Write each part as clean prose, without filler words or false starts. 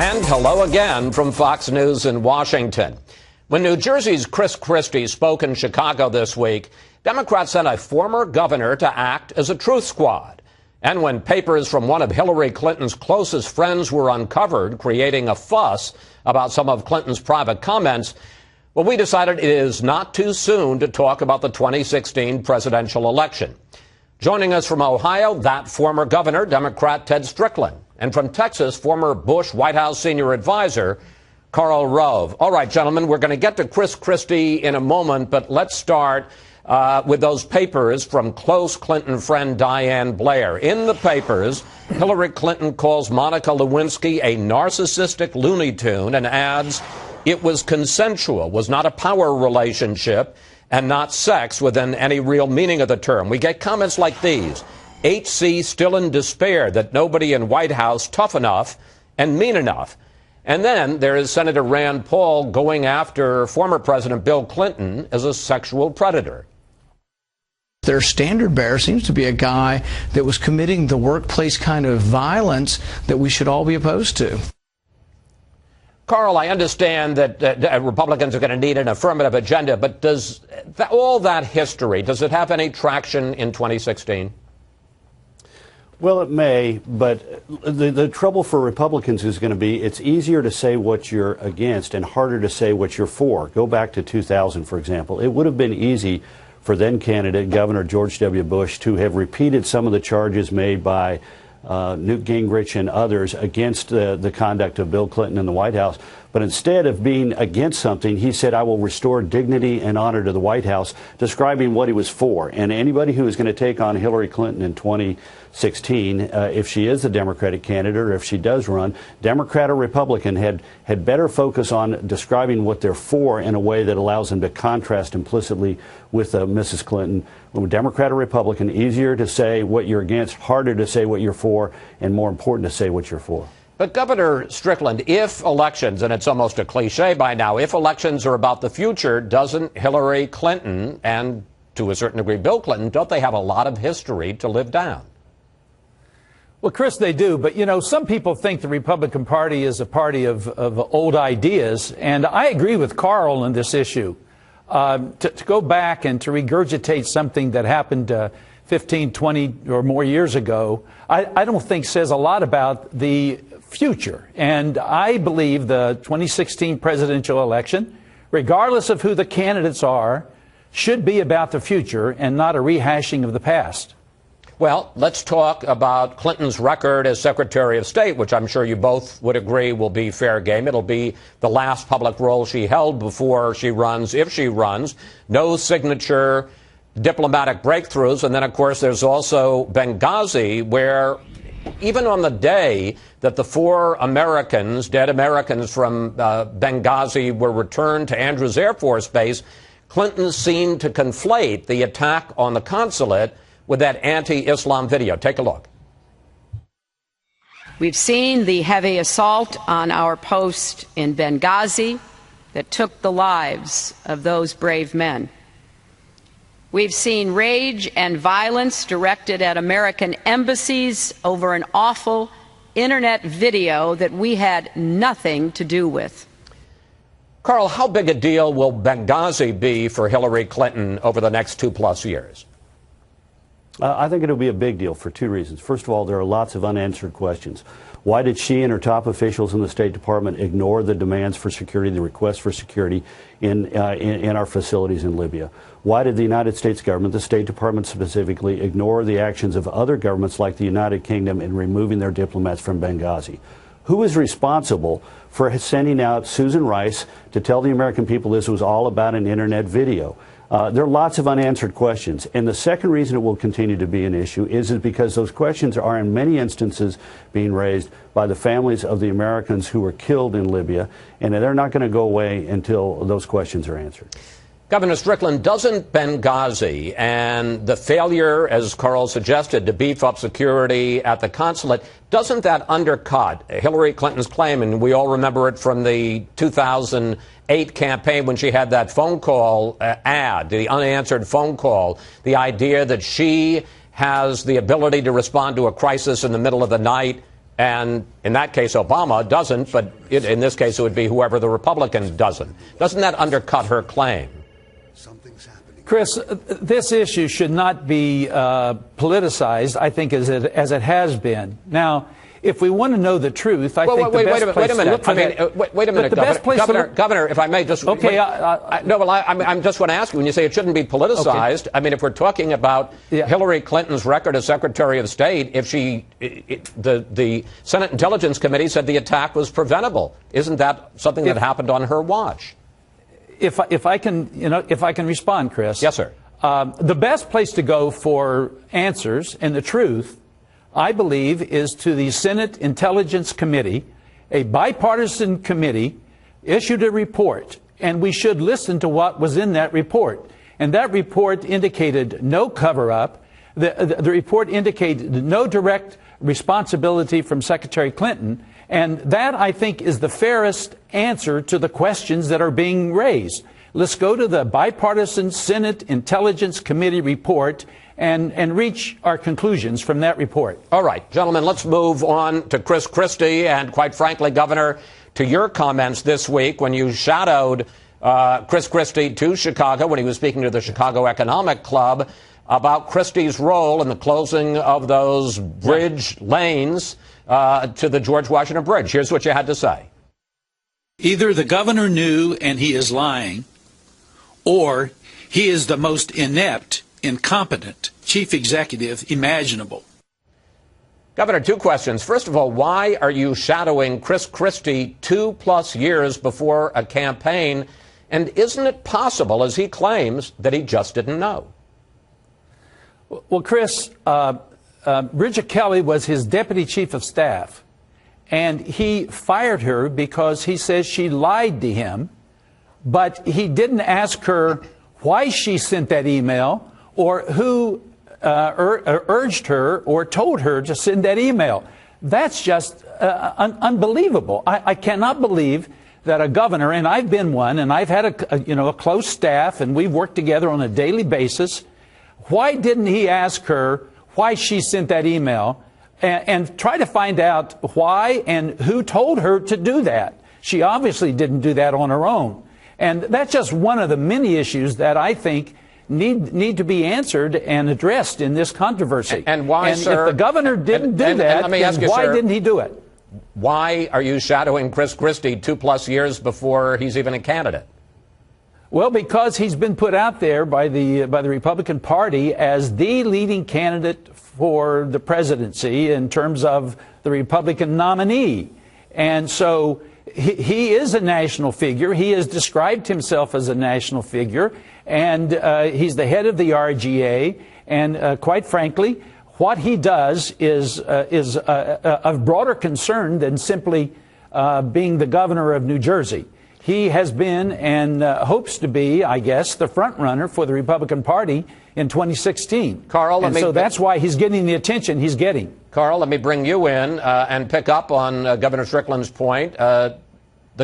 And hello again from Fox News in Washington. When New Jersey's Chris Christie spoke in Chicago this week, Democrats sent a former governor to act as a truth squad. And when papers from one of Hillary Clinton's closest friends were uncovered, creating a fuss about some of Clinton's private comments, well, we decided it is not too soon to talk about the 2016 presidential election. Joining us from Ohio, that former governor, Democrat Ted Strickland. And from Texas, former Bush White House senior advisor, Karl Rove. All right, gentlemen, we're going to get to Chris Christie in a moment, but let's start with those papers from close Clinton friend Diane Blair. In the papers, Hillary Clinton calls Monica Lewinsky a narcissistic Looney Tune and adds it was consensual, was not a power relationship, and not sex within any real meaning of the term. We get comments like these. HC still in despair that nobody in White House tough enough and mean enough. And then there is Senator Rand Paul going after former President Bill Clinton as a sexual predator. Their standard bearer seems to be a guy that was committing the workplace kind of violence that we should all be opposed to. Karl, I understand that Republicans are going to need an affirmative agenda, but does all that history, does it have any traction in 2016? Well, it may, but the trouble for Republicans is going to be it's easier to say what you're against and harder to say what you're for. Go back to 2000, for example. It would have been easy for then candidate Governor George W. Bush to have repeated some of the charges made by Newt Gingrich and others against the conduct of Bill Clinton in the White House. But instead of being against something, he said, I will restore dignity and honor to the White House, describing what he was for. And anybody who is going to take on Hillary Clinton in 2016, if she is the Democratic candidate or if she does run, Democrat or Republican, had better focus on describing what they're for in a way that allows them to contrast implicitly with Mrs. Clinton. Democrat or Republican, easier to say what you're against, harder to say what you're for, and more important to say what you're for. But Governor Strickland, if elections, and it's almost a cliche by now, if elections are about the future, doesn't Hillary Clinton and to a certain degree Bill Clinton, don't they have a lot of history to live down? Well, Chris, they do. But, you know, some people think the Republican Party is a party of old ideas. And I agree with Karl on this issue. To go back and to regurgitate something that happened 15, 20 or more years ago, I don't think says a lot about the future. And I believe the 2016 presidential election, regardless of who the candidates are, should be about the future and not a rehashing of the past. Well, let's talk about Clinton's record as Secretary of State, which I'm sure you both would agree will be fair game. It'll be the last public role she held before she runs, if she runs. No signature diplomatic breakthroughs. And then, of course, there's also Benghazi, where even on the day that the 4 Americans, dead Americans from Benghazi were returned to Andrews Air Force Base, Clinton seemed to conflate the attack on the consulate with that anti-Islam video. Take a look. We've seen the heavy assault on our post in Benghazi that took the lives of those brave men. We've seen rage and violence directed at American embassies over an awful Internet video that we had nothing to do with. Karl, how big a deal will Benghazi be for Hillary Clinton over the next 2+ years? I think it'll be a big deal for 2 reasons. First of all, there are lots of unanswered questions. Why did she and her top officials in the State Department ignore the demands for security, the requests for security in our facilities in Libya? Why did the United States government, the State Department specifically, ignore the actions of other governments like the United Kingdom in removing their diplomats from Benghazi? Who is responsible for sending out Susan Rice to tell the American people this was all about an Internet video? There are lots of unanswered questions. And the second reason it will continue to be an issue is because those questions are in many instances being raised by the families of the Americans who were killed in Libya, and they're not going to go away until those questions are answered. Governor Strickland, doesn't Benghazi and the failure, as Karl suggested, to beef up security at the consulate, doesn't that undercut Hillary Clinton's claim, and we all remember it from the 2008 campaign when she had that phone call ad, the unanswered phone call, the idea that she has the ability to respond to a crisis in the middle of the night And in that case, Obama doesn't, but in this case, it would be whoever the Republican doesn't. Doesn't that undercut her claim? Chris, this issue should not be politicized, I think, as it has been. Now, if we want to know the truth, I think the best place to look for that. Wait a minute, Governor, if I may just... Okay. I'm just want to ask you, when you say it shouldn't be politicized, okay. I mean, if we're talking about Hillary Clinton's record as Secretary of State, if the Senate Intelligence Committee said the attack was preventable, isn't that something that happened on her watch? If I can respond, Chris. Yes, sir. The best place to go for answers and the truth, I believe, is to the Senate Intelligence Committee. A bipartisan committee issued a report, and we should listen to what was in that report. And that report indicated no cover-up. The report indicated no direct responsibility from Secretary Clinton. And that, I think, is the fairest answer to the questions that are being raised. Let's go to the bipartisan Senate Intelligence Committee report and reach our conclusions from that report. All right, gentlemen, let's move on to Chris Christie. And quite frankly, Governor, to your comments this week when you shadowed Chris Christie to Chicago when he was speaking to the Chicago Economic Club about Christie's role in the closing of those bridge lanes to the George Washington Bridge. Here's what you had to say. Either the governor knew and he is lying, or he is the most inept, incompetent chief executive imaginable. Governor, two questions. First of all, why are you shadowing Chris Christie 2+ years before a campaign? And isn't it possible, as he claims, that he just didn't know? Well, Chris, Bridget Kelly was his deputy chief of staff, and he fired her because he says she lied to him, but he didn't ask her why she sent that email or who urged her or told her to send that email. That's just unbelievable. I cannot believe that a governor, and I've been one, and I've had a close staff, and we've worked together on a daily basis. Why didn't he ask her why she sent that email and try to find out why and who told her to do that? She obviously didn't do that on her own. And that's just one of the many issues that I think need to be answered and addressed in this controversy. And why, sir? If the governor didn't do that, let me ask you, why sir, didn't he do it? Why are you shadowing Chris Christie 2+ years before he's even a candidate? Well, because he's been put out there by the Republican Party as the leading candidate for the presidency in terms of the Republican nominee. And so he is a national figure. He has described himself as a national figure, and he's the head of the RGA. And quite frankly, what he does is of broader concern than simply being the governor of New Jersey. He has been and hopes to be, I guess, the front runner for the Republican Party in 2016. Carl, so that's why he's getting the attention he's getting. Carl, let me bring you in and pick up on Governor Strickland's point. The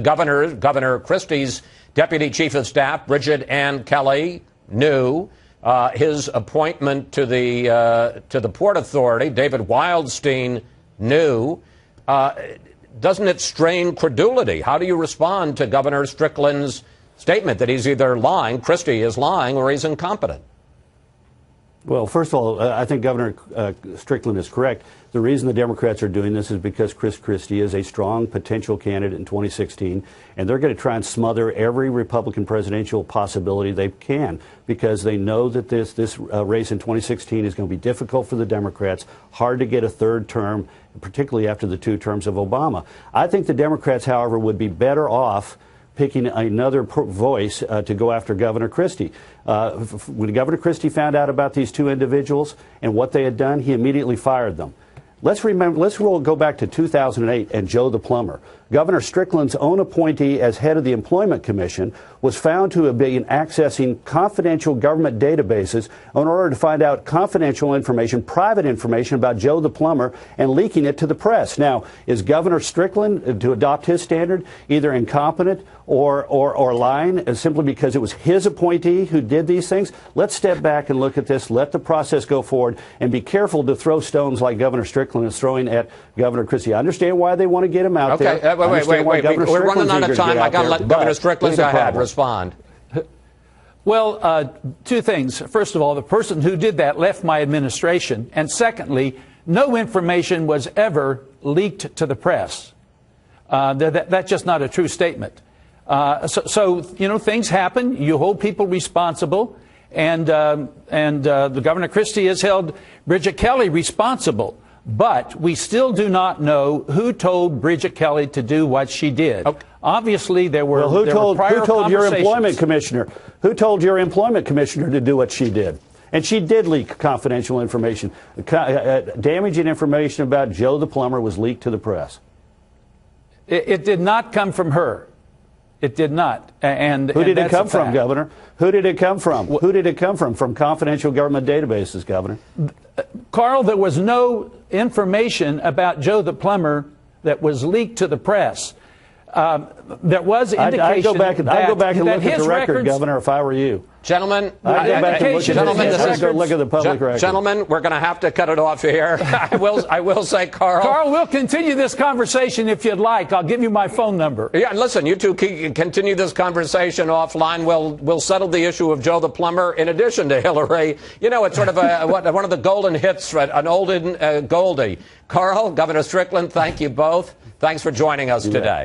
Governor Christie's deputy chief of staff, Bridget Ann Kelly, knew. His appointment to the Port Authority, David Wildstein, knew. Doesn't it strain credulity? How do you respond to Governor Strickland's statement that he's either lying, Christie is lying, or he's incompetent? Well, first of all, I think Governor Strickland is correct. The reason the Democrats are doing this is because Chris Christie is a strong potential candidate in 2016, and they're going to try and smother every Republican presidential possibility they can because they know that this race in 2016 is going to be difficult for the Democrats, hard to get a third term, particularly after the 2 terms of Obama. I think the Democrats, however, would be better off picking another voice to go after Governor Christie. When Governor Christie found out about these 2 individuals and what they had done, he immediately fired them. Let's go back to 2008 and Joe the plumber. Governor Strickland's own appointee as head of the Employment Commission was found to have been accessing confidential government databases in order to find out confidential information, private information about Joe the plumber and leaking it to the press. Now, is Governor Strickland, to adopt his standard, either incompetent or lying simply because it was his appointee who did these things? Let's step back and look at this, let the process go forward, and be careful to throw stones like Governor Strickland Strickland is throwing at Governor Christie. I understand why they want to get him out there. Okay, wait. We're running out of time. I got to let Governor Strickland go ahead, respond. Well, two things. First of all, the person who did that left my administration. And secondly, no information was ever leaked to the press. That's just not a true statement. So, things happen. You hold people responsible. And the Governor Christie has held Bridget Kelly responsible. But we still do not know who told Bridget Kelly to do what she did. Okay. Obviously, there were who told your employment commissioner? Who told your employment commissioner to do what she did? And she did leak confidential information. Damaging information about Joe the plumber was leaked to the press. It did not come from her. It did not. And who did it come from, Governor? Who did it come from? Who did it come from? From confidential government databases, Governor. Carl, there was no information about Joe the plumber that was leaked to the press. There was indication I'd go back and look at the record, Governor, if I were you. Gentlemen, I'd go back and look at the public record. Gentlemen, we're going to have to cut it off here. I will say, Carl. Carl, we'll continue this conversation if you'd like. I'll give you my phone number. Yeah, listen, you two continue this conversation offline. We'll settle the issue of Joe the plumber in addition to Hillary. You know, it's sort of one of the golden hits, an olden Goldie. Carl, Governor Strickland, thank you both. Thanks for joining us today.